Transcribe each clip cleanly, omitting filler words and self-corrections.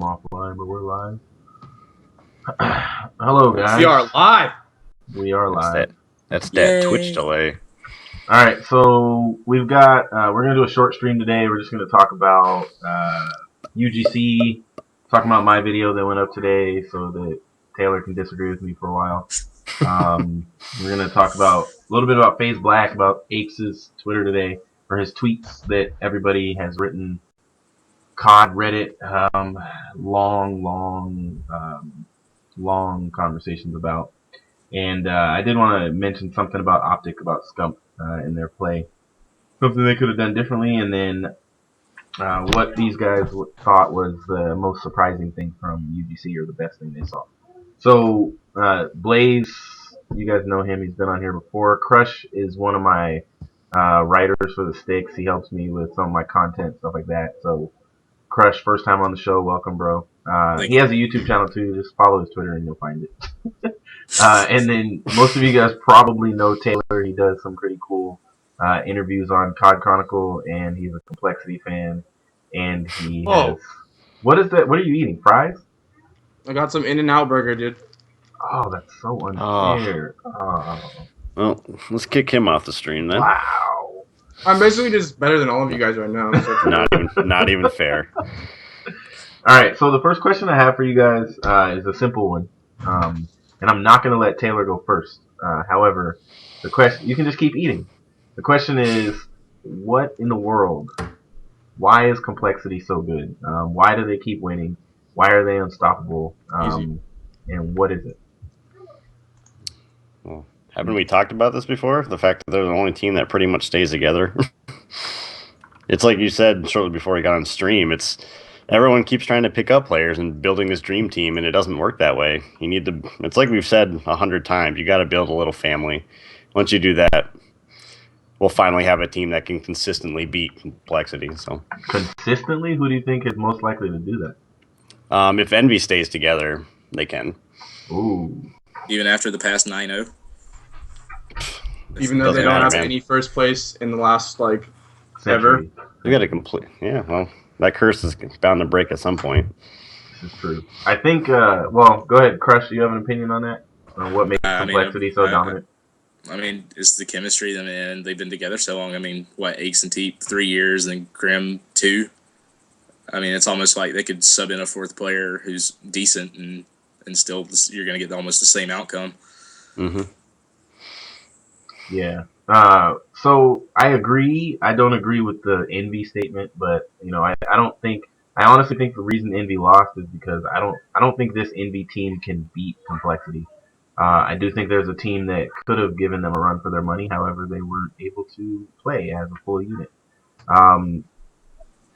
I'm offline, but we're live. Hello, guys. We are live. We are live. That's that Twitch delay. All right, so we've got. We're gonna do a short stream today. We're just gonna talk about UGC, talking about my video that went up today, so that Taylor can disagree with me for a while. We're gonna talk about a little bit about FaZe Black, about Apes' Twitter today, or his tweets that everybody has written. COD Reddit, long conversations about. And I did want to mention something about Optic, about Scump in their play. Something they could have done differently, and then what these guys thought was the most surprising thing from UGC, or the best thing they saw. So, Blaze, you guys know him, he's been on here before. Crush is one of my writers for the Sticks. He helps me with some of my content, stuff like that. So, Crush, first time on the show, welcome, bro. He has a YouTube channel too. Just follow his Twitter and you'll find it. And then most of you guys probably know Taylor. He does some pretty cool interviews on COD Chronicle, and he's a Complexity fan. And he has. What is that? What are you eating? Fries? I got some In-N-Out burger, dude. Oh, that's so unfair. Oh. Well, let's kick him off the stream then. Wow. I'm basically just better than all of you guys right now. So not even fair. All right, so the first question I have for you guys is a simple one, and I'm not going to let Taylor go first. However, the question, you can just keep eating. The question is, what in the world? Why is Complexity so good? Why do they keep winning? Why are they unstoppable? And what is it? Well, haven't we talked about this before? The fact that they're the only team that pretty much stays together. It's like you said shortly before we got on stream. It's everyone keeps trying to pick up players and building this dream team, and it doesn't work that way. You need to. It's like we've said 100 times. You got to build a little family. Once you do that, we'll finally have a team that can consistently beat Complexity. So consistently, who do you think is most likely to do that? If Envy stays together, they can. Ooh. Even after the past 9-0? Even though they don't have any first place in the last, ever. They got to complete. Yeah, well, that curse is bound to break at some point. This is true. I think, well, go ahead, Crush, do you have an opinion on that? On what makes Complexity so dominant? I mean, it's the chemistry, and they've been together so long. I mean, Aches and Teep, 3 years, and then Grim, 2. I mean, it's almost like they could sub in a fourth player who's decent, and still you're going to get almost the same outcome. Mm-hmm. Yeah. So I agree. I don't agree with the Envy statement, but I honestly think the reason Envy lost is because I don't think this Envy team can beat Complexity. I do think there's a team that could have given them a run for their money. However, they weren't able to play as a full unit.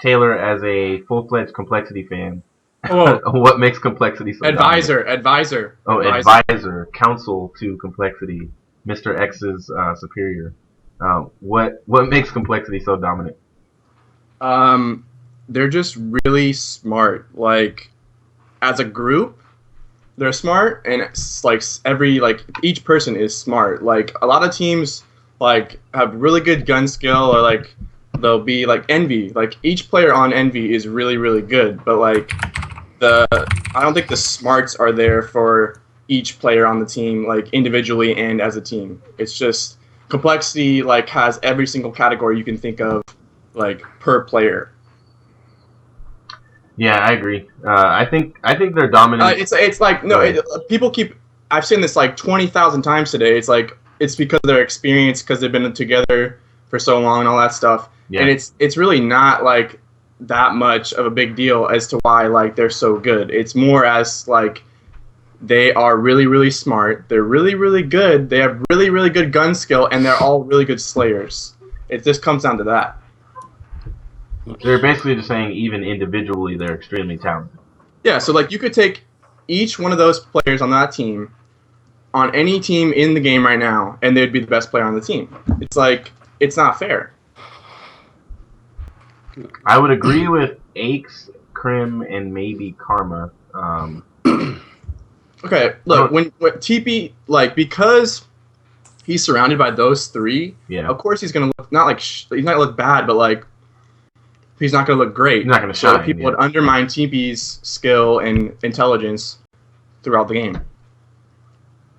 Taylor, as a full-fledged Complexity fan, what makes Complexity so dominant? Advisor. Oh, advisor, counsel to Complexity, Mr. X's superior. What makes Complexity so dominant? They're just really smart. As a group, they're smart, and it's each person is smart. A lot of teams have really good gun skill, or they'll be Envy. Each player on Envy is really, really good, but I don't think the smarts are there for each player on the team, individually and as a team. It's just Complexity has every single category you can think of, per player. Yeah, I agree. I think they're dominant. People keep. I've seen this 20,000 times today. It's because of their experience, because they've been together for so long and all that stuff. Yeah. And it's really not that much of a big deal as to why they're so good. It's more as they are really, really smart. They're really, really good. They have really, really good gun skill, and they're all really good slayers. It just comes down to that. They're basically just saying even individually they're extremely talented. Yeah, so you could take each one of those players on that team, on any team in the game right now, and they'd be the best player on the team. It's not fair. I would agree with Aches, Crim, and maybe Karma. Okay, look, when TP, because he's surrounded by those three, of course he's gonna look he's not gonna look bad, but he's not going to look great. He's not going to So shine. people Yeah. would undermine TP's skill and intelligence throughout the game.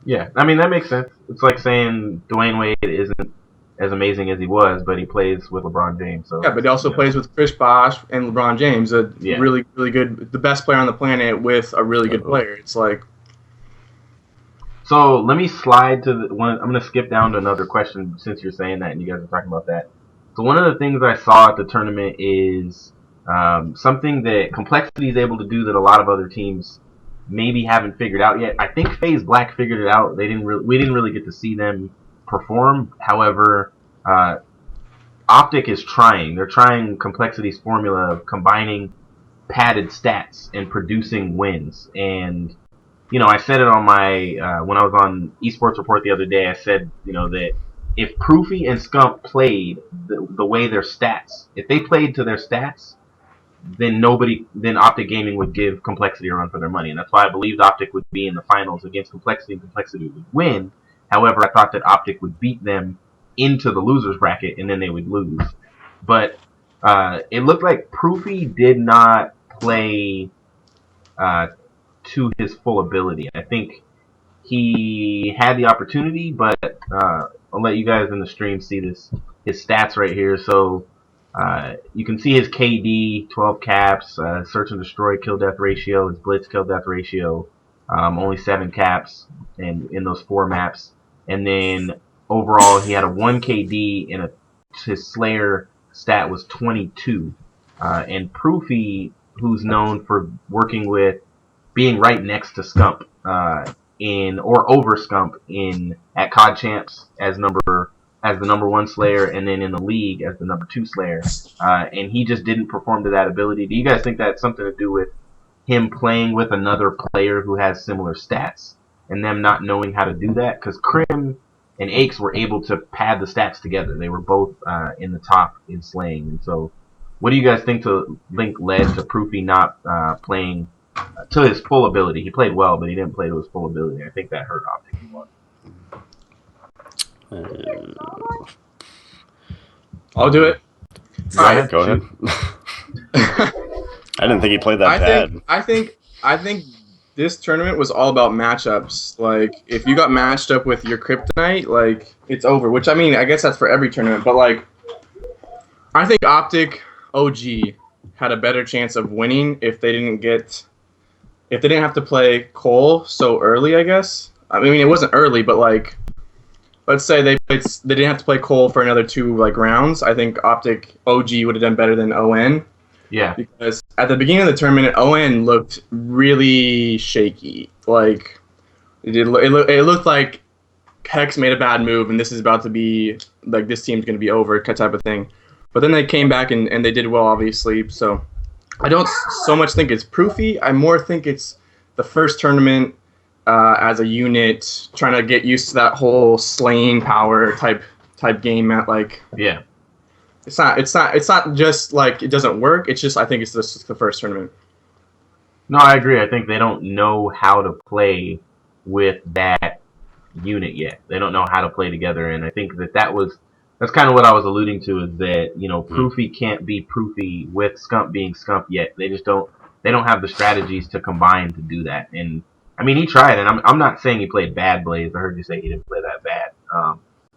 Yeah, I mean that makes sense. It's like saying Dwayne Wade isn't as amazing as he was, but he plays with LeBron James. So Yeah, but he also plays with Chris Bosh and LeBron James, a Yeah. really, really good, the best player on the planet with a really good player. It's like, So let me slide to the one. I'm going to skip down to another question since you're saying that and you guys are talking about that. So one of the things I saw at the tournament is something that Complexity is able to do that a lot of other teams maybe haven't figured out yet. I think FaZe Black figured it out. We didn't really get to see them perform. However, Optic is trying. They're trying Complexity's formula of combining padded stats and producing wins. And you know, I said it on my when I was on Esports Report the other day. I said, you know, that if Proofy and Scump played the way their stats, if they played to their stats, then Optic Gaming would give Complexity a run for their money, and that's why I believed Optic would be in the finals against Complexity, and Complexity would win. However, I thought that Optic would beat them into the losers bracket, and then they would lose. But it looked like Proofy did not play to his full ability. I think he had the opportunity, but I'll let you guys in the stream see his stats right here. So you can see his KD, 12 caps, search and destroy kill death ratio, his blitz kill death ratio, only 7 caps in those 4 maps, and then overall he had a 1 KD and his Slayer stat was 22. And Proofy, who's known for working with being right next to Scump or over Scump at COD Champs as the number 1 Slayer, and then in the league as the number 2 Slayer, and he just didn't perform to that ability. Do you guys think that's something to do with him playing with another player who has similar stats and them not knowing how to do that? Because Krim and Aches were able to pad the stats together. They were both in the top in slaying. And so, what do you guys think led to Proofy not playing to his full ability? He played well, but he didn't play to his full ability. I think that hurt Optic a lot. I'll do it. Go ahead. Go ahead. I didn't think he played that bad. I think this tournament was all about matchups. Like, if you got matched up with your Kryptonite, like, it's over. Which, I mean, I guess that's for every tournament. But, like, I think Optic OG had a better chance of winning if they didn't have to play coL so early, I guess. I mean, it wasn't early, but, like, let's say they didn't have to play coL for another 2 like rounds. I think Optic OG would have done better than ON. Yeah. Because at the beginning of the tournament, ON looked really shaky. Like, it looked like Hex made a bad move, and this is about to be, like, this team's going to be over type of thing. But then they came back, and they did well, obviously. So I don't so much think it's Proofy. I more think it's the first tournament as a unit, trying to get used to that whole slaying power type game. Like, yeah. It's not just like it doesn't work. It's just I think it's the first tournament. No, I agree. I think they don't know how to play with that unit yet. They don't know how to play together, and I think that's kind of what I was alluding to, is that, you know, Proofy can't be Proofy with Scump being Scump yet. They don't have the strategies to combine to do that. And I mean, he tried, and I'm not saying he played bad, Blaze. I heard you say he didn't play that bad.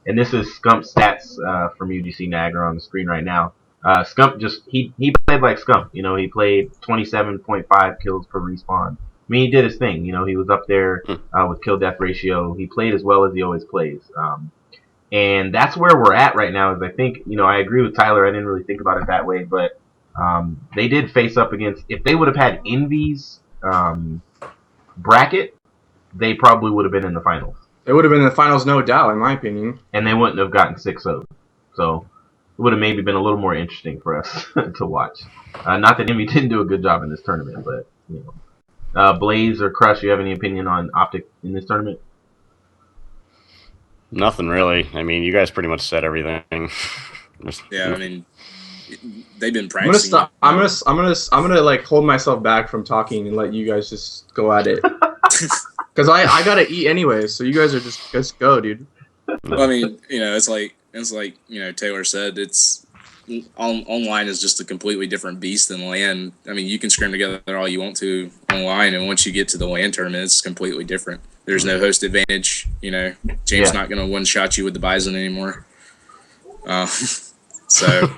And this is Scump's stats from UGC Niagara on the screen right now. Scump he played like Scump. You know, he played 27.5 kills per respawn. I mean, he did his thing. You know, he was up there with kill death ratio. He played as well as he always plays. And that's where we're at right now. Is I think, you know, I agree with Tyler. I didn't really think about it that way, but they did face up against. If they would have had Envy's bracket, they probably would have been in the finals. It would have been in the finals, no doubt, in my opinion. And they wouldn't have gotten 6-0. So it would have maybe been a little more interesting for us to watch. Not that Envy didn't do a good job in this tournament, but, you know. Blaze or Crush, you have any opinion on Optic in this tournament? Nothing really. I mean, you guys pretty much said everything. Yeah, I mean, they've been practicing. I'm gonna like hold myself back from talking and let you guys just go at it. Because I gotta eat anyway, so you guys are just go, dude. Well, I mean, you know, it's like you know Taylor said, it's online is just a completely different beast than LAN. I mean, you can scrim together all you want to online, and once you get to the LAN tournament, it's completely different. There's no host advantage. You know, James not going to one-shot you with the Bison anymore. So.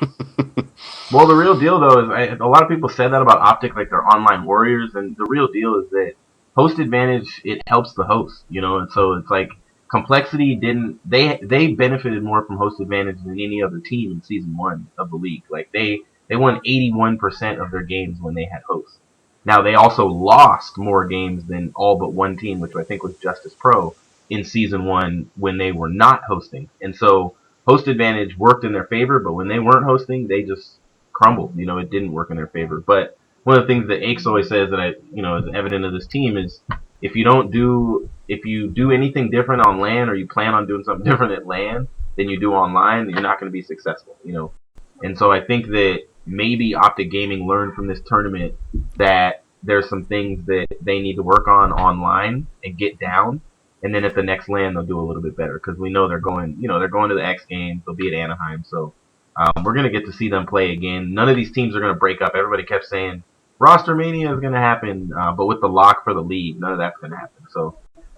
Well, the real deal, though, is a lot of people said that about Optic, like they're online warriors, and the real deal is that host advantage, it helps the host, you know, and so it's like Complexity they benefited more from host advantage than any other team in season 1 of the league. Like they won 81% of their games when they had hosts. Now they also lost more games than all but one team, which I think was Justice Pro in season 1 when they were not hosting. And so host advantage worked in their favor, but when they weren't hosting, they just crumbled. You know, it didn't work in their favor. But one of the things that Aches always says that is evident of this team is if you do anything different on LAN or you plan on doing something different at LAN than you do online, you're not going to be successful, you know. And so I think that maybe Optic Gaming learned from this tournament that there's some things that they need to work on online and get down, and then at the next LAN they'll do a little bit better because we know they're going to the X Games. They'll be at Anaheim, so we're going to get to see them play again. None of these teams are going to break up. Everybody kept saying roster mania is going to happen, but with the lock for the league, none of that's going to happen. So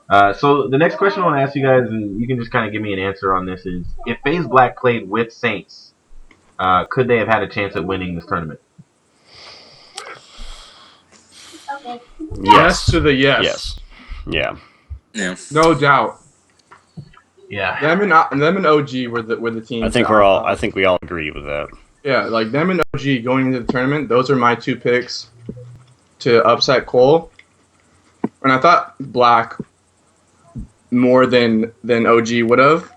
the next question I want to ask you guys, and you can just kind of give me an answer on this, is if FaZe Black played with Saints, could they have had a chance at winning this tournament? Yes to the yes. Yes. Yeah. Yeah. No doubt. Yeah. Them and OG were the teams. I think we all agree with that. Yeah, like them and OG going into the tournament, those are my 2 picks to upset coL. And I thought Black more than OG would have,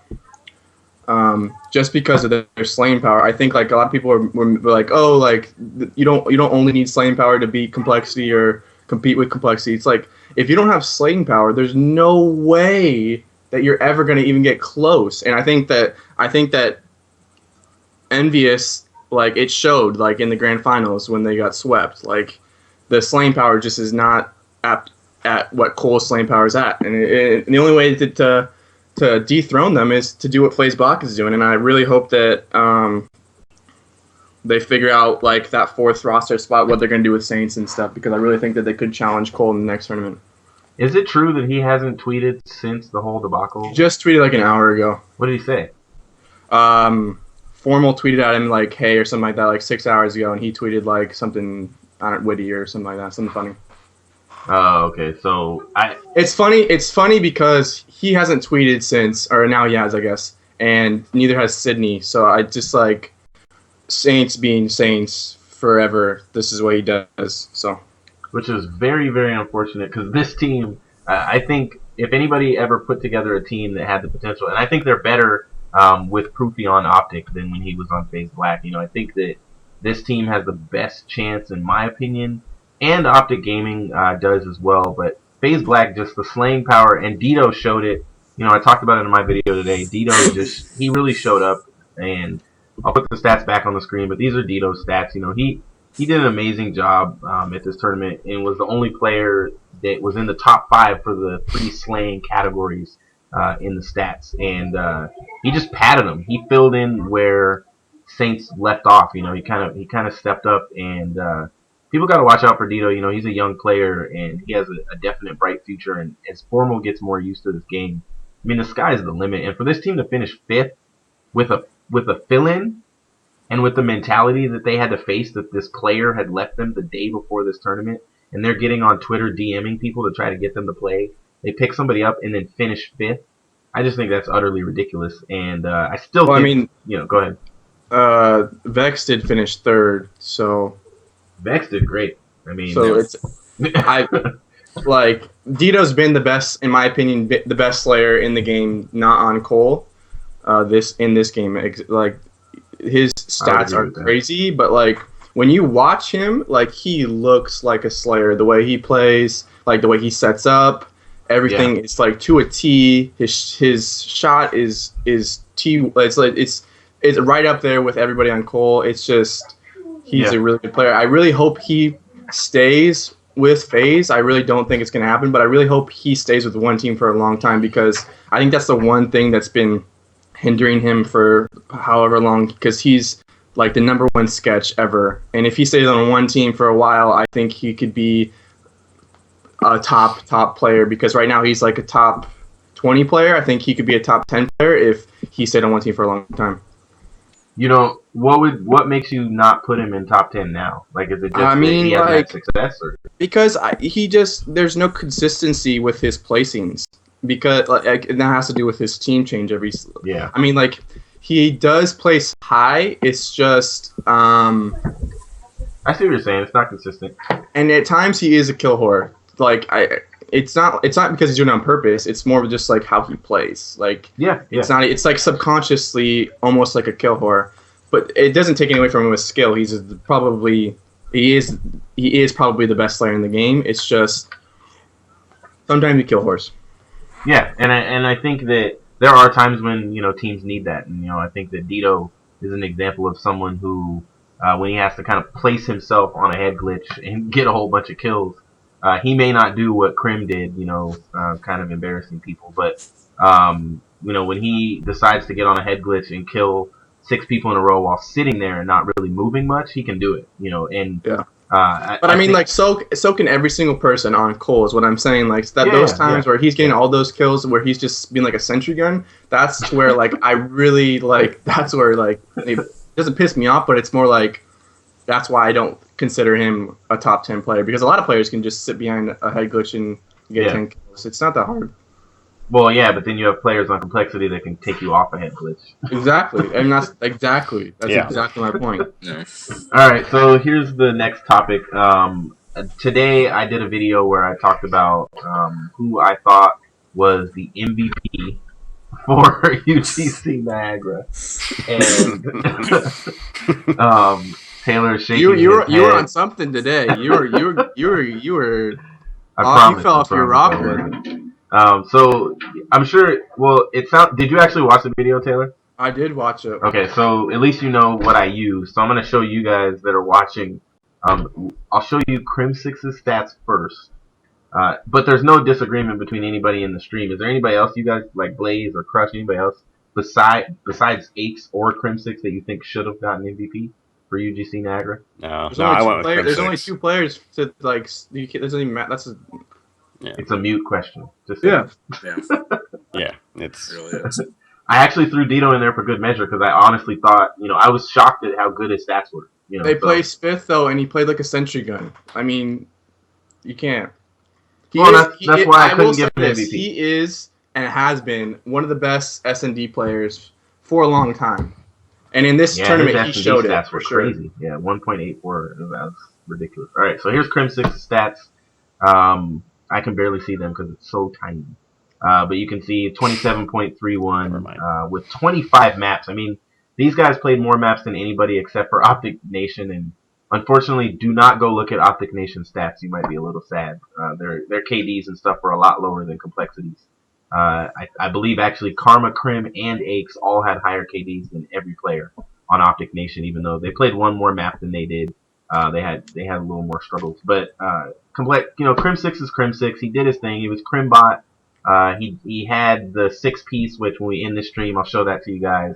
just because of their slaying power. I think like a lot of people were like, oh, like you don't only need slaying power to beat Complexity or compete with Complexity. It's like if you don't have slaying power, there's no way that you're ever going to even get close. And I think that Envious, like it showed like in the grand finals when they got swept, like the slaying power just is not at what coL's slaying power is at, and the only way to dethrone them is to do what FaZe Black is doing. And I really hope that they figure out like that 4th roster spot, what they're going to do with Saints and stuff, because I really think that they could challenge coL in the next tournament. Is it true that he hasn't tweeted since the whole debacle? He just tweeted like an hour ago. What did he say? Formal tweeted at him like, hey, or something like that, like 6 hours ago, and he tweeted like something, I don't know, witty or something like that, something funny. Oh, okay. So It's funny because he hasn't tweeted since, or now he has, I guess, and neither has Sydney. So I just like Saints being Saints forever. This is what he does. So, which is very, very unfortunate because this team, I think if anybody ever put together a team that had the potential, and I think they're better with Proofy on Optic than when he was on FaZe Black. You know, I think that this team has the best chance, in my opinion, and Optic Gaming does as well. But FaZe Black, just the slaying power, and Dito showed it. You know, I talked about it in my video today. Dito he really showed up, and I'll put the stats back on the screen, but these are Dito's stats. You know, he did an amazing job at this tournament and was the only player that was in the top 5 for the 3 slaying categories in the stats, and he just patted them. He filled in where Saints left off. You know, he kind of stepped up, and people got to watch out for Dito. You know, he's a young player and he has a definite bright future. And as Formal gets more used to this game, I mean, the sky's the limit. And for this team to finish 5th with a fill-in and with the mentality that they had to face that this player had left them the day before this tournament, and they're getting on Twitter DMing people to try to get them to play. They pick somebody up and then finish 5th. I just think that's utterly ridiculous. And I still think, I mean, you know, go ahead. Vex did finish 3rd, so Vex did great. I mean, so it's like Dito's been the best, in my opinion, the best slayer in the game, not on coL. In this game, like his stats are crazy, but like when you watch him, like he looks like a slayer. The way he plays, like the way he sets up, everything is like to a T. His shot is T. It's like it's right up there with everybody on coL. It's just he's a really good player. I really hope he stays with FaZe. I really don't think it's going to happen, but I really hope he stays with one team for a long time, because I think that's the one thing that's been hindering him for however long, because he's like the #1 sketch ever. And if he stays on one team for a while, I think he could be a top player, because right now he's like a top 20 player. I think he could be a top 10 player if he stayed on one team for a long time. You know, what makes you not put him in top 10 now? Like, is it just that he hasn't had success, or because there's no consistency with his placings, because and that has to do with his team change every. Yeah. I mean, like, he does place high. It's just I see what you're saying. It's not consistent. And at times he is a kill whore. Like, it's not because he's doing it on purpose. It's more of just like how he plays. Like, yeah. It's not. It's like subconsciously almost like a kill whore, but it doesn't take any away from him with skill. He is probably the best player in the game. It's just sometimes you kill whores. Yeah, and I think that there are times when, you know, teams need that, and, you know, I think that Dito is an example of someone who, when he has to kind of place himself on a head glitch and get a whole bunch of kills, he may not do what Krim did, you know, kind of embarrassing people, but you know, when he decides to get on a head glitch and kill 6 people in a row while sitting there and not really moving much, he can do it, you know, and yeah. But I mean, like, so can every single person on coL is what I'm saying. Like, that those times where he's getting all those kills, where he's just being like a sentry gun. That's where, like, I really like. That's where, like, it doesn't piss me off, but it's more like that's why I don't consider him a top 10 player, because a lot of players can just sit behind a head glitch and get 10 kills. It's not that hard. Well, yeah, but then you have players on complexity that can take you off a head glitch. Exactly, and that's exactly my point. Yeah. All right, so here's the next topic. Today I did a video where I talked about who I thought was the MVP for UGC Niagara, and Taylor shaking you were his head. on something today. You were I promise, you fell off your rocker. So I'm sure. Well, did you actually watch the video, Taylor? I did watch it. Okay, so at least you know what I use. So I'm gonna show you guys that are watching. I'll show you Crim6's stats first. But there's no disagreement between anybody in the stream. Is there anybody else you guys like, Blaze or Crush? Anybody else besides Aches or Crim6 that you think should have gotten MVP for UGC Niagara? No, There's only 2 players to like. That doesn't even matter. That's It's a mute question. Just yeah. Yeah, it's It really is. I actually threw Dito in there for good measure because I honestly thought, you know, I was shocked at how good his stats were. You know, They placed 5th though, and he played like a sentry gun. I mean, you can't. That's why I couldn't give him MVP. He is and has been one of the best S&D players for a long time, and in this tournament he showed it. Stats were crazy. Yeah, 1.84. That was ridiculous. All right, so here's Crim6's stats. I can barely see them because it's so tiny. But you can see 27.31 with 25 maps. I mean, these guys played more maps than anybody except for Optic Nation, and unfortunately, do not go look at Optic Nation stats. You might be a little sad. Their KDs and stuff were a lot lower than complexities. I believe actually Karma, Krim, and Aches all had higher KDs than every player on Optic Nation, even though they played one more map than they did. They had a little more struggles, but Crim6 is Crim6. He did his thing. He was Crimbot. He had the 6-piece, which when we end this stream, I'll show that to you guys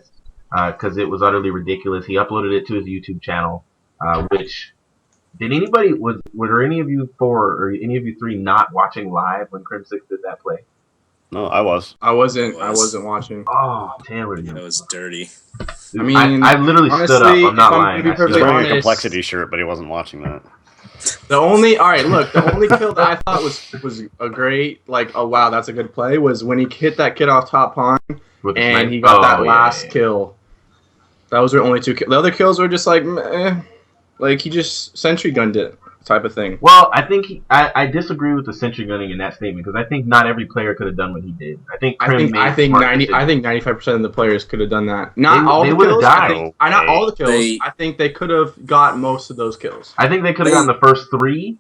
because it was utterly ridiculous. He uploaded it to his YouTube channel. Which did anybody were there any of you 4 or any of you 3 not watching live when Crim6 did that play? No, I was. I wasn't watching. Oh, Taylor, That was dirty. Dude, I mean, I literally honestly, stood up. I'm not lying. He was wearing a complexity shirt, but he wasn't watching that. The only kill that I thought was a great, like, oh wow, that's a good play, was when he hit that kid off top pond and he got that last kill. That was the only 2 kills. The other kills were just like, meh. Like, he just sentry gunned it, type of thing. Well, I think I disagree with the sentry gunning in that statement because I think not every player could have done what he did. I think 95% of the players could have done that. Not all the kills. Not all the kills. I think they could have got most of those kills. I think they could have gotten the first 3.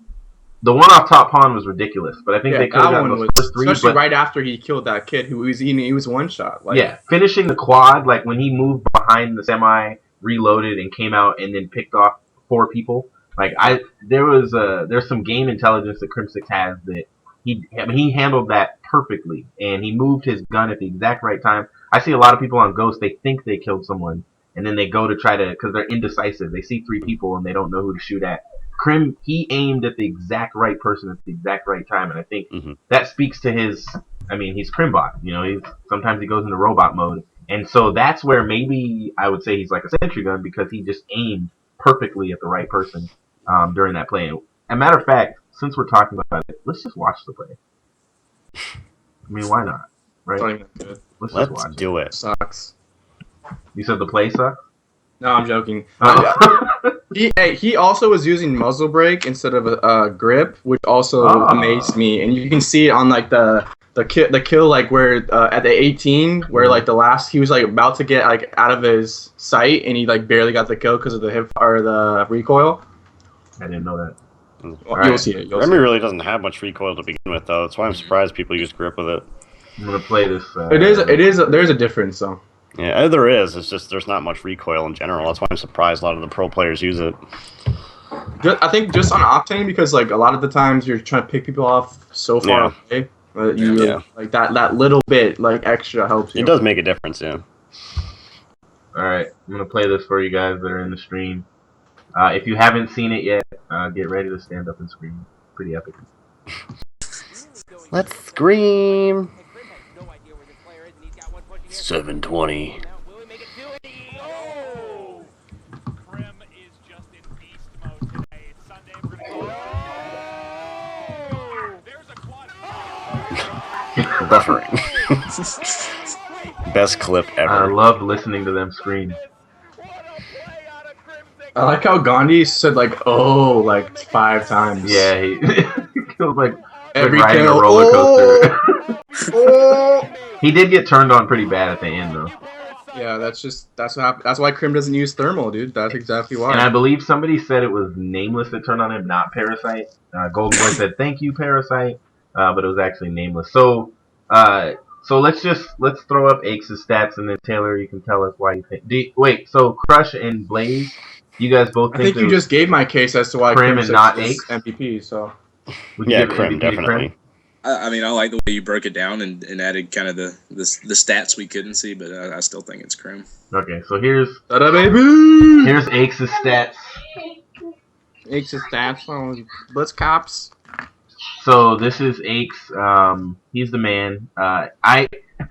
The one off top pond was ridiculous, but I think they could have gotten those first 3. Especially right after he killed that kid who was eating. He was one shot. Like, yeah, finishing the quad, like when he moved behind the semi, reloaded, and came out and then picked off 4 people. Like there's some game intelligence that Crim6 has that he handled that perfectly, and he moved his gun at the exact right time. I see a lot of people on Ghost, they think they killed someone, and then they go to try to, because they're indecisive. They see 3 people and they don't know who to shoot at. Crim, he aimed at the exact right person at the exact right time, and I think that speaks to his. I mean, he's Crimbot. You know, sometimes he goes into robot mode, and so that's where maybe I would say he's like a sentry gun because he just aimed perfectly at the right person during that play. And a matter of fact, since we're talking about it, let's just watch the play. I mean, why not? Right? It's not even good. Let's Let's just watch do it. Sucks. You said the play sucks? No, I'm joking. Oh. He also was using muzzle brake instead of a grip, which also amazed me. And you can see it on like the kill like where at the 18 where like the last he was like about to get like out of his sight and he like barely got the kill because of the hip or the recoil. I didn't know that. Well, you'll see it. Remy really doesn't have much recoil to begin with, though. That's why I'm surprised people use grip with it. I'm gonna play this. There's a difference though. Yeah, there is. It's just there's not much recoil in general. That's why I'm surprised a lot of the pro players use it. I think just on Octane because like a lot of the times you're trying to pick people off so far away. Like that little bit like extra helps you. It does make a difference, yeah. Alright, I'm gonna play this for you guys that are in the stream. If you haven't seen it yet, get ready to stand up and scream. Pretty epic. Let's scream. 720. Buffering. Best clip ever. I loved listening to them scream. I like how Gandhi said like "oh" like 5 times. Yeah, he feels like Every riding kill. a roller coaster. Oh! He did get turned on pretty bad at the end, though. Yeah, that's what happened. That's why Crim doesn't use thermal, dude. That's exactly why. And I believe somebody said it was Nameless that turned on him, not Parasite. Golden Boy said, "Thank you, Parasite," but it was actually Nameless. So let's throw up Aches' stats, and then Taylor, you can tell us why you think. Wait, so Crush and Blaze, you guys both I think you just gave my case as to why Crim and not is Aches? MVP. So Yeah, Crim, definitely. I mean, I like the way you broke it down and added kind of the stats we couldn't see, but I still think it's Crim. Okay, so here's baby. Here's Aches' stats. Aches' stats on Blitz Cops. So this is Aches. He's the man.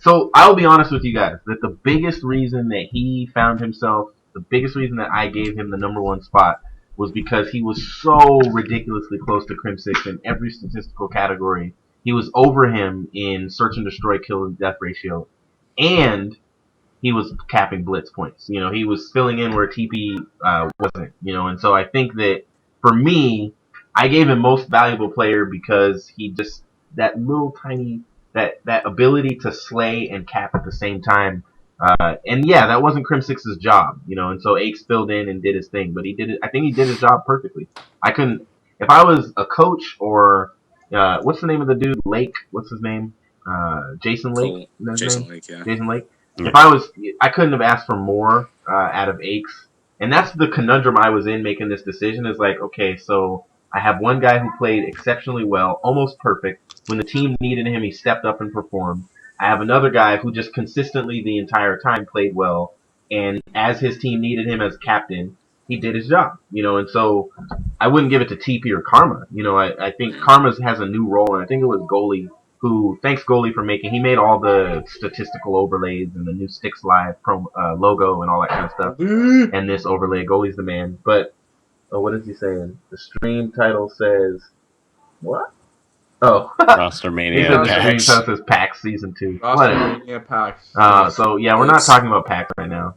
So I'll be honest with you guys that the biggest reason that he found himself, the biggest reason that I gave him the #1 spot was because he was so ridiculously close to Crim6 in every statistical category. He was over him in search and destroy, kill and death ratio, and he was capping blitz points. You know, he was filling in where TP wasn't. You know, and so I think that for me, I gave him most valuable player because he just that little tiny that ability to slay and cap at the same time. And yeah, that wasn't Crim6's job, you know, and so Aches filled in and did his thing, but he did it. I think he did his job perfectly. I couldn't, if I was a coach or what's the name of the dude? Lake, what's his name? Jason Lake. Jason Lake, yeah. Jason Lake. Yeah. I couldn't have asked for more out of Aches, and that's the conundrum I was in making this decision. Is like, okay, so I have one guy who played exceptionally well, almost perfect. When the team needed him, he stepped up and performed. I have another guy who just consistently the entire time played well, and as his team needed him as captain, he did his job, you know. And so I wouldn't give it to TP or Karma. You know, I think Karma has a new role, and I think it was Goalie who, thanks Goalie for he made all the statistical overlays and the new Sticks Live logo and all that kind of stuff. And this overlay, Goalie's the man. But what is he saying? The stream title says what? Oh, Roster Mania the stream packs. title says PAX Season 2. Roster Whatever. Mania packs. So yeah, we're not talking about PAX right now.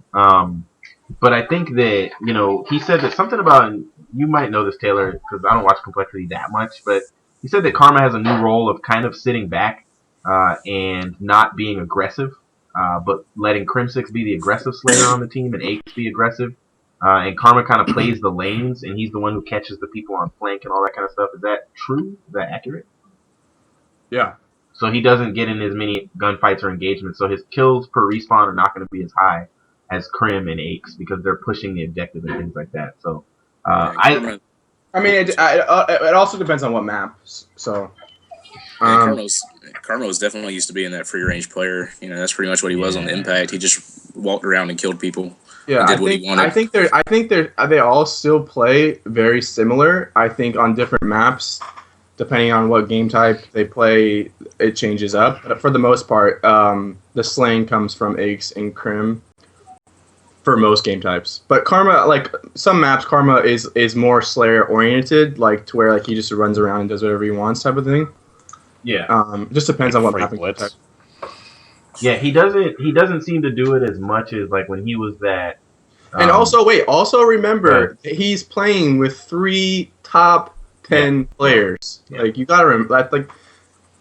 But I think that, you know, he said that something about, and you might know this, Taylor, because I don't watch Complexity that much, but he said that Karma has a new role of kind of sitting back and not being aggressive, but letting Crim6 be the aggressive slayer on the team and Aches be aggressive. And Karma kind of plays the lanes, and he's the one who catches the people on flank and all that kind of stuff. Is that true? Is that accurate? Yeah. So he doesn't get in as many gunfights or engagements, so his kills per respawn are not going to be as high as Crim and Aches because they're pushing the objective and things like that. So I mean, it also depends on what map. So Carmelo's definitely used to being that free range player. You know, that's pretty much what he was on the Impact. He just walked around and killed people. Yeah, and did what he wanted. I think they all still play very similar. I think on different maps, depending on what game type they play, it changes up. But for the most part, the slaying comes from Ace and Crim for most game types. But Karma, like some maps, Karma is more Slayer oriented, like to where like he just runs around and does whatever he wants type of thing. Yeah. Just depends Like on what free map. blitz. Yeah, he doesn't seem to do it as much as like when he was that. And also remember Right. he's playing with 3 top 10 players. Yeah. Like you gotta remember that. Like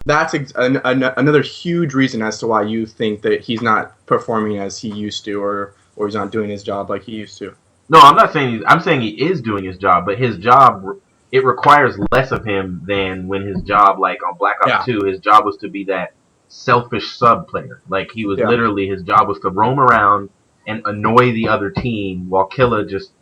that's another huge reason as to why you think that he's not performing as he used to, or he's not doing his job like he used to. No, I'm not saying I'm saying he is doing his job, but his job it requires less of him than when his job, like on Black Ops 2, his job was to be that selfish sub player. Like he was literally his job was to roam around and annoy the other team while Killa just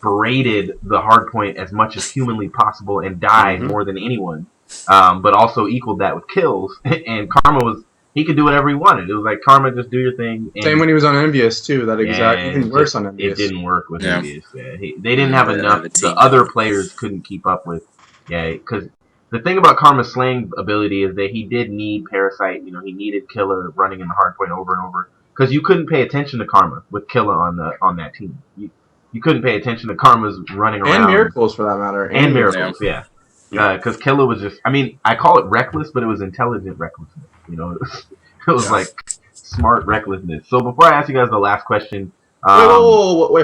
berated the hardpoint as much as humanly possible and died more than anyone. But also equaled that with kills. And Karma was he could do whatever he wanted. It was like Karma, just do your thing. And same when he was on Envious too. That exact even worse on Envious. It didn't work with Envious. Yeah, they didn't have enough. The other players couldn't keep up with. Yeah, because the thing about Karma's slaying ability is that he did need Parasite. You know, he needed Killa running in the hardpoint over and over. Because you couldn't pay attention to Karma with Killa on that team. You couldn't pay attention to Karma's running around. And Miracles for that matter. And Miracles, yeah. Because Killa was just, I mean, I call it reckless, but it was intelligent recklessness. You know, it was like smart recklessness. So before I ask you guys the last question. Wait,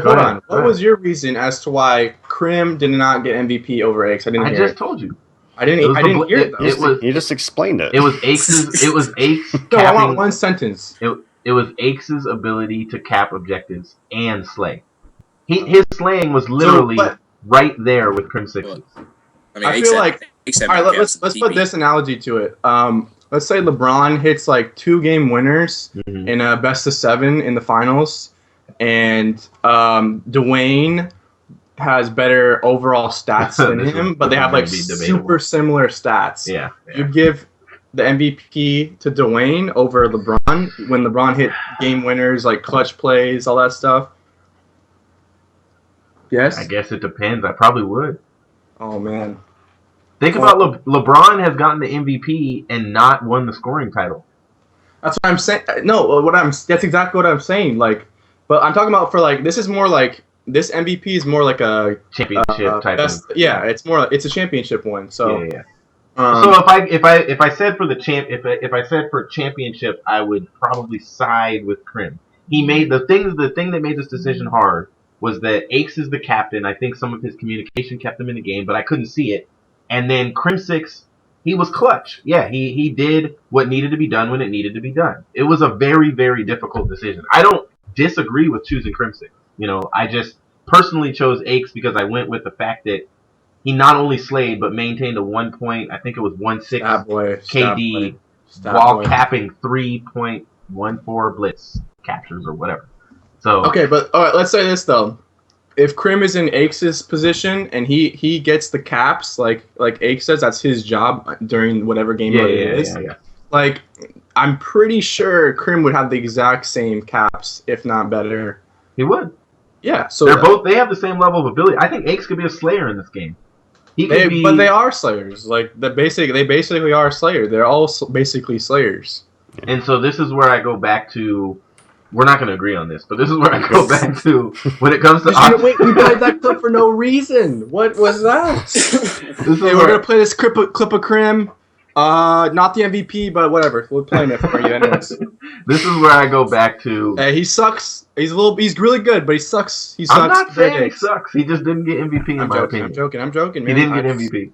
hold on. What was your reason as to why Crim did not get MVP over Ace? I just told you. I didn't hear it though. You just explained it. It was Ace. No, I want one sentence. It was Axe's ability to cap objectives and slay. His slaying was literally right there with Crim Sixes. I feel like all right. Let's put this analogy to it. Let's say LeBron hits like 2 game winners in a best of 7 in the finals, and Dwayne has better overall stats than him, but they have like super similar stats. Yeah. You'd give the MVP to Dwayne over LeBron when LeBron hit game winners, like clutch plays, all that stuff. Yes? I guess it depends. I probably would. Oh, man. Think about LeBron has gotten the MVP and not won the scoring title. That's what I'm saying. No, that's exactly what I'm saying. Like, but I'm talking about for like, this is more like, this MVP is more like a championship type of. Yeah, it's a championship one. So yeah. So if I said for the if I said for championship, I would probably side with Crim. He made the thing that made this decision hard was that Ace is the captain. I think some of his communication kept him in the game, but I couldn't see it. And then Crim Six, he was clutch. Yeah, he did what needed to be done when it needed to be done. It was a very, very difficult decision. I don't disagree with choosing Crim Six. You know, I just personally chose Ace because I went with the fact that he not only slayed but maintained a 1 point, I think it was 1.6 KD while capping 3.14 blitz captures or whatever. So okay, but all right, let's say this though. If Crim is in Axe's position and he gets the caps like Axe says, that's his job during whatever game mode it is. Yeah. Like I'm pretty sure Crim would have the exact same caps, if not better. He would. Yeah, so they have the same level of ability. I think Axe could be a slayer in this game. But they are slayers. Like they basically are slayer. They're all basically slayers. And so this is where I go back to. We're not going to agree on this, but this is where I go back to when it comes to. Wait, we played that clip for no reason. What was that? We're going to play this clip of Crim. Not the MVP, but whatever. We're playing it for you anyways. This is where I go back to. He sucks. He's really good, but he sucks. I'm not saying he sucks. He just didn't get MVP in my opinion. I'm joking, man. He didn't get MVP.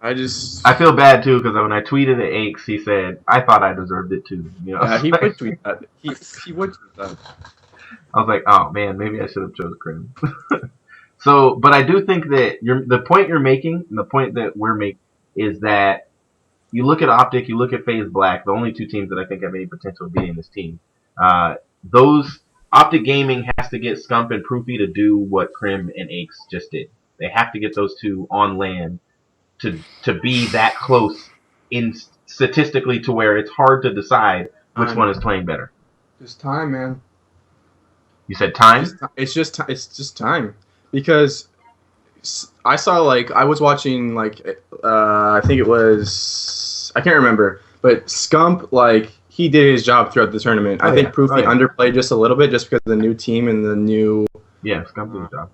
I feel bad too because when I tweeted at Aches, he said I thought I deserved it too. You know? Yeah, he would tweet that. He would tweet that. I was like, oh man, maybe I should have chosen Crim. So, but I do think that the point you're making, and the point that we're making, is that you look at Optic, you look at FaZe Black, the only 2 teams that I think have any potential of beating this team. Those Optic Gaming has to get Scump and Proofy to do what Crim and Aches just did. They have to get those 2 on land to be that close in statistically to where it's hard to decide which one is playing better. Just time, man. You said time? It's just time because I saw like I was watching like I think it was I can't remember, but Scump like he did his job throughout the tournament. I think Proof underplayed just a little bit just because of the new team and the new. Yeah, Scump did his job.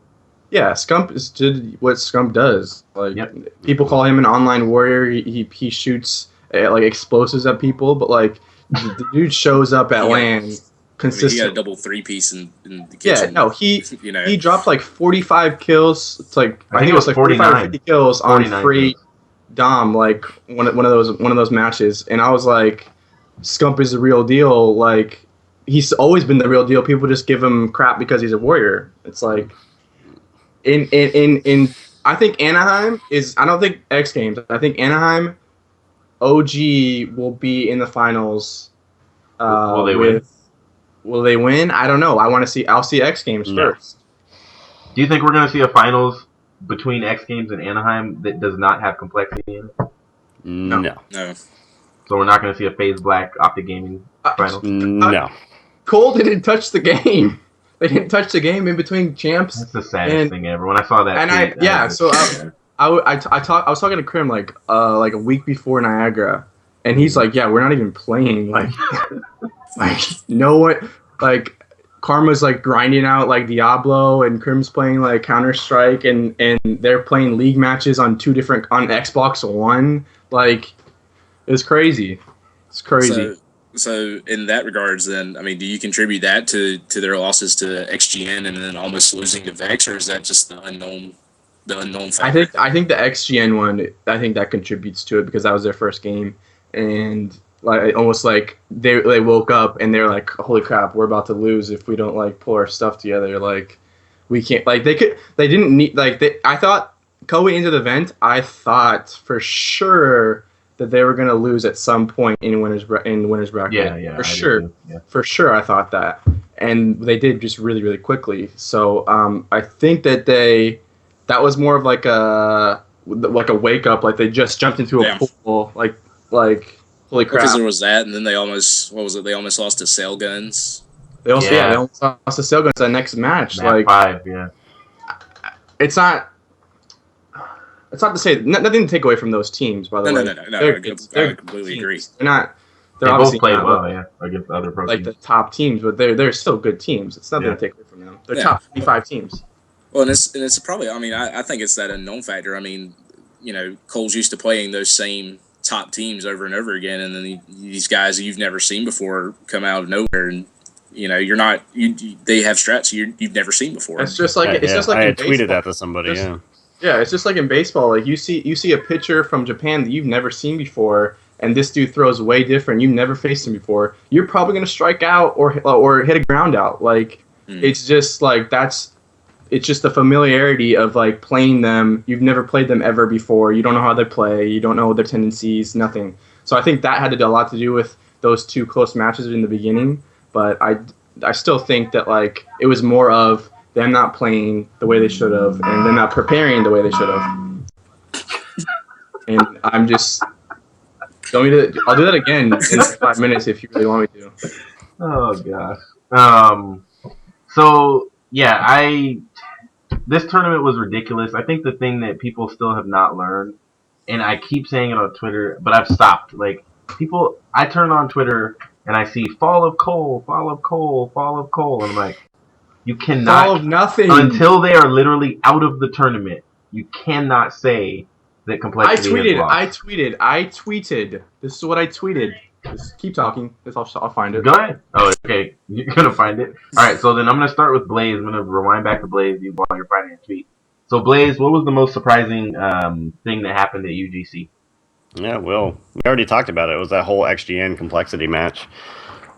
Yeah, Scump did what Scump does. Like Yep. people call him an online warrior. He shoots like explosives at people, but like the dude shows up at LAN. I mean, he got a Consistent. double 3-piece in the kitchen. Yeah, no, he you know, he dropped like 45 kills. It's like I think it was like 49. 45 or 50 kills on 49 free kills. Dom, like one of those matches, and I was like, Scump is the real deal. Like he's always been the real deal. People just give him crap because he's a warrior. It's like in I think Anaheim is. I don't think X Games. I think Anaheim, OG will be in the finals. Will they win? Will they win? I don't know. I want to see. I'll see X Games No. first. Do you think we're going to see a finals between X Games and Anaheim that does not have complexity in it? No. no. So we're not going to see a FaZe Black Optic Gaming finals? No. coL didn't touch the game. They didn't touch the game in between champs. That's the saddest thing ever. When I saw that, And tweet, I was just- I was talking to Krim like a week before Niagara, and he's like, yeah, we're not even playing like no one like Karma's like grinding out like Diablo, and Krim's playing like Counter Strike, and they're playing league matches on on Xbox One. Like it's crazy. It's crazy. So in that regards, then, I mean, do you contribute that to their losses to XGN and then almost losing to Vex, or is that just the unknown factor? I think the XGN one, I think that contributes to it because that was their first game, and like almost like they woke up and they're like, holy crap, we're about to lose if we don't like pull our stuff together. Like we can't, like they didn't need, like I thought going into the event, I thought for sure that they were gonna lose at some point in winners bracket. Yeah, for I did sure. too. Yeah. For sure, I thought that, and they did just really, really quickly. So I think that that was more of like a wake up, like they just jumped into a pool, like holy crap. Because there was that, and then they almost They almost lost to Sail Guns. They almost lost to Sailguns that next match. Map Like 5, yeah. it's not to say nothing to take away from those teams. By the way, No. They're I completely agree. They're not. They obviously both played not well, yeah, against the other pro like teams. the top teams, but they're still good teams. It's nothing Yeah. to take away from them. They're Yeah. top 25 teams. Well, and it's probably. I mean, I think it's that unknown factor. I mean, you know, coL's used to playing those same top teams over and over again, and then these guys you've never seen before come out of nowhere, and you know, you're not. They have strats you've never seen before. It's just like I in had tweeted baseball. that to somebody. Just- Yeah, it's just like in baseball. Like you see a pitcher from Japan that you've never seen before, and this dude throws way different. You've never faced him before. You're probably gonna strike out or hit a ground out. Like it's just like it's just the familiarity of like playing them. You've never played them ever before. You don't know how they play. You don't know their tendencies. Nothing. So I think that had to do a lot to do with those two close matches in the beginning. But I still think that like it was more of them not playing the way they should have, and them not preparing the way they should have. And I'm just I'll do that again in 5 minutes if you really want me to. Oh gosh. So yeah, this tournament was ridiculous. I think the thing that people still have not learned, and I keep saying it on Twitter, but I've stopped. Like I turn on Twitter and I see fall of coL, fall of coL, fall of coL, and I'm like, you cannot All of nothing until they are literally out of the tournament. You cannot say that complexity is lost. I tweeted. This is what I tweeted. Just keep talking. I'll find it. Go ahead. Oh, okay. You're gonna find it. All right. So then I'm gonna start with Blaze. I'm gonna rewind back to Blaze while you're finding a tweet. So Blaze, what was the most surprising thing that happened at UGC? Yeah, well, we already talked about it. It was that whole XGN complexity match.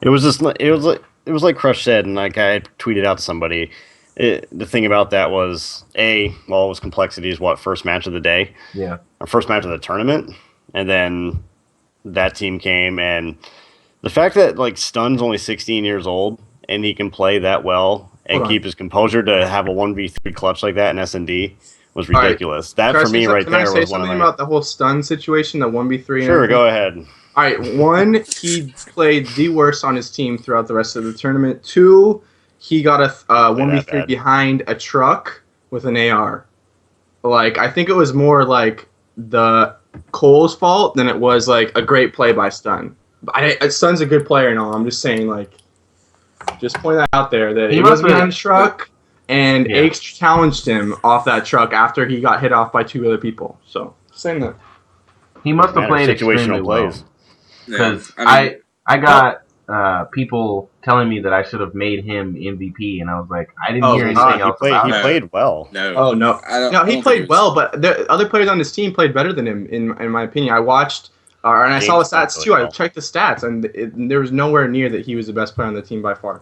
It was like Crush said, and like I tweeted out to somebody. The thing about that was it was complexity's first match of the day. Yeah. Our first match of the tournament, and then that team came, and the fact that like Stun's only 16 years old and he can play that well and keep his composure to have a 1v3 clutch like that in S&D was ridiculous. That for me right there was one of my... Can I say something about the whole Stun situation, the 1v3? Sure, go ahead. All right, 1, he played the worst on his team throughout the rest of the tournament. 2, he got a Play that 1v3 bad. behind a truck with an AR. Like, I think it was more like the coL's fault than it was like a great play by Stun. Stun's a good player and all. I'm just saying, like, just point that out there that He it must was have- behind a truck, and Yeah. Aches challenged him off that truck after he got hit off by 2 other people. So, just saying that. He must have Matter, played extremely situational well. plays. Yeah. Because I mean, I got people telling me that I should have made him MVP, and I was like, I didn't hear anything He else played. about He it. No. played well. no. Oh no, I no, he don't played think it was- well, but the other players on his team played better than him, in my opinion. I watched, and I saw the James played stats really too. I well. checked the stats, and there was nowhere near that he was the best player on the team by far.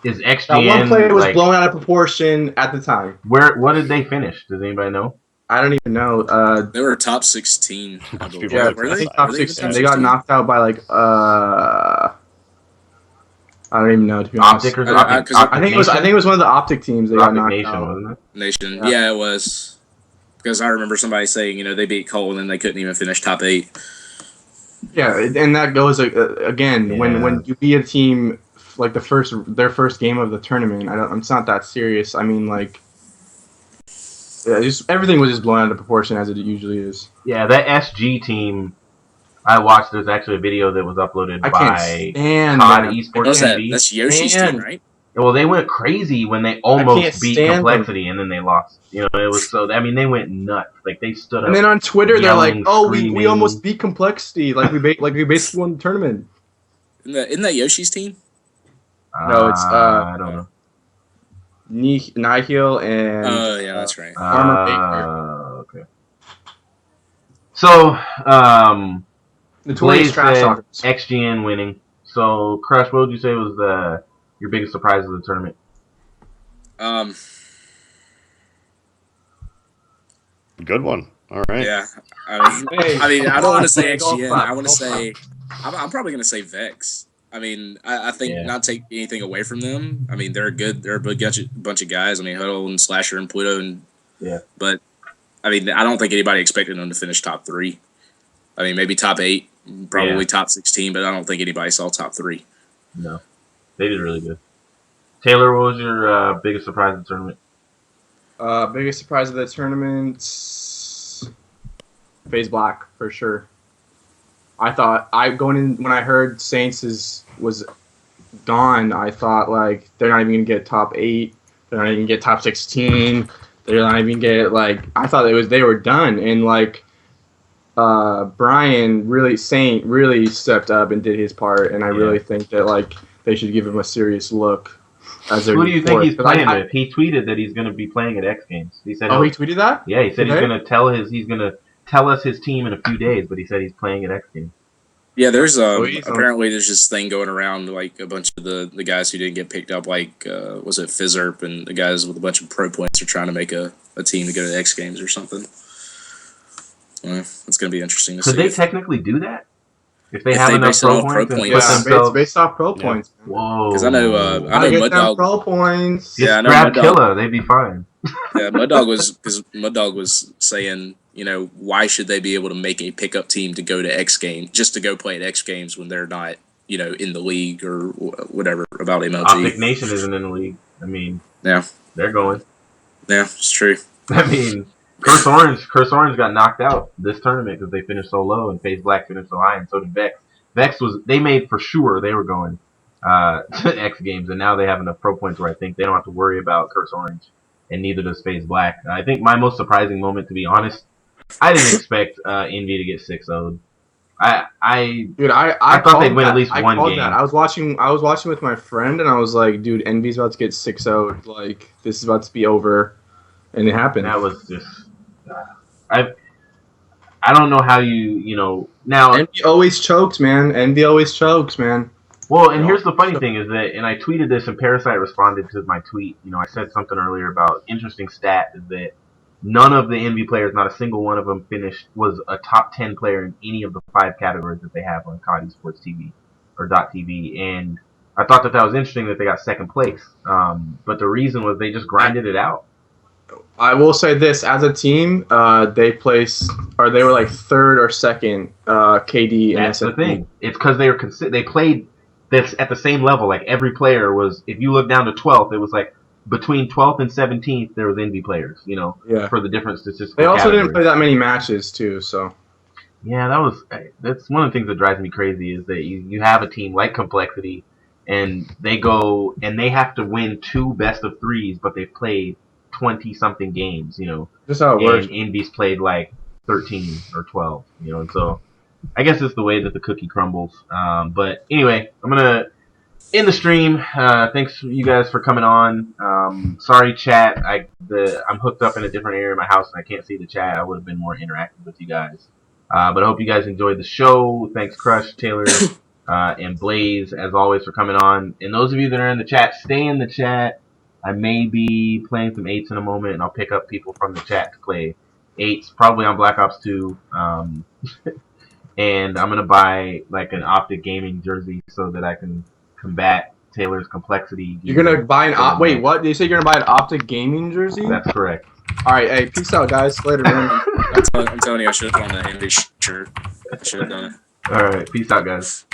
Is That one player XGN was like blown out of proportion at the time. what did they finish? Does anybody know? I don't even know. They were top 16. I Bunch of believe. people Yeah, Were Were I they? think top Were they even 16. They got knocked out by like I don't even know, to be honest. Optic or I- Optic, 'cause Optic I think it was one of the Optic teams they got Optic knocked Nation, out. wasn't it? Nation. Yeah. Yeah, it was. Because I remember somebody saying, they beat coL and then they couldn't even finish top 8. Yeah, and that goes again Yeah. when you beat a team like their first game of the tournament. It's not that serious. I mean, like, yeah, just everything was just blown out of proportion as it usually is. Yeah, that SG team I watched. There's actually a video that was uploaded I can't by stand Todd them. Esports What's that? TV. That's Yoshi's Man. team, right? Well, they went crazy when they can't almost beat stand them. Complexity, and then they lost. It was so. I mean, they went nuts. Like they stood up. And then on Twitter, they're like, yelling, "Oh, we screaming. almost beat Complexity. Like we basically won the tournament." Isn't that Yoshi's team? No, it's, I don't know. Nihil and Oh, yeah, that's right. Armor Baker. Okay. So, The Blaze 20 trash said talkers. XGN winning. So, Crush, what would you say was your biggest surprise of the tournament? Good one. All right. Yeah. Hey, I don't want to say golf XGN. clap, I want to golf say, I'm probably going to say Vex. I think Yeah. not take anything away from them. They're good. They're a bunch of guys. Huddle and Slasher and Pluto Yeah. But I don't think anybody expected them to finish top 3. Maybe top 8, probably top 16, but I don't think anybody saw top 3. No. They did really good. Taylor, what was your biggest surprise of the tournament? Biggest surprise of the tournament, FaZe Black for sure. I thought when I heard Saints was gone, I thought like they're not even gonna get top 8, they're not even gonna get top 16, they're not even get I thought they were done, and Brian really stepped up and did his part, and I really think that they should give him a serious look. Who do you think he's playing with? He tweeted that he's going to be playing at X Games. He said, "Oh, he tweeted that." Yeah, he said Okay. he's going to tell us his team in a few days, but he said he's playing at X Games. Yeah, there's he's apparently there's this thing going around like a bunch of the guys who didn't get picked up, was it FizzErp and the guys with a bunch of pro points are trying to make a team to go to the X Games or something. It's going to be interesting to see. Could they technically do that? If they If have they enough base it pro on pro points and put points. Yeah, themselves... it's based off pro Yeah. points. Whoa. Because I know I get them Muddog. pro points. Just Yeah, I know grab Muddog. Killa. They'd be fine. Yeah, Muddog was saying, why should they be able to make a pickup team to go to X Games, just to go play at X Games when they're not, in the league or whatever about MLG. Optic Nation isn't in the league. Yeah. They're going. Yeah, it's true. Curse Orange got knocked out this tournament because they finished so low, and FaZe Black finished so high, and so did Vex. They made for sure they were going to X Games, and now they have enough pro points where I think they don't have to worry about Curse Orange, and neither does FaZe Black. I think my most surprising moment, to be honest, I didn't expect Envy to get 6-0'd. I thought they'd win at least one game. That. I was watching with my friend, and I was like, dude, Envy's about to get 6-0'd. Like, this is about to be over. And it happened. That was just... I don't know how now... Envy always chokes, man. Well, and here's the funny thing is that, and I tweeted this, and Parasite responded to my tweet. I said something earlier about interesting stat is that none of the Envy players, not a single one of them, was a top 10 player in any of the 5 categories that they have on coD Esports TV or .tv. And I thought that was interesting that they got second place. But the reason was they just grinded it out. I will say this: as a team, they were like third or second KD. That's the thing. It's because they played that's at the same level. Like every player was, if you look down to 12th, it was like between 12th and 17th there was NV players. You know, Yeah. for the different statistical. They also categories. didn't play that many matches too, so. Yeah, that's one of the things that drives me crazy is that you have a team like Complexity, and they go and they have to win 2 best of 3s, but they've played 20 something games, you know. Just how it works. And Envy's played like 13 or 12, you know, and so I guess it's the way that the cookie crumbles. But anyway, I'm gonna end the stream. Thanks you guys for coming on. Sorry, chat. I'm hooked up in a different area of my house and I can't see the chat. I would have been more interactive with you guys. But I hope you guys enjoyed the show. Thanks, Crush, Taylor, and Blaze, as always, for coming on. And those of you that are in the chat, stay in the chat. I may be playing some 8s in a moment, and I'll pick up people from the chat to play 8s, probably on Black Ops 2. And I'm going to buy like an Optic Gaming jersey so that I can combat Taylor's Complexity. You're going to buy an wait, what? Did you say you're going to buy an Optic Gaming jersey? That's correct. All right, hey, peace out, guys. Later, man. I'm telling you, I should have put on that MV shirt. I should have done it. All right, peace out, guys.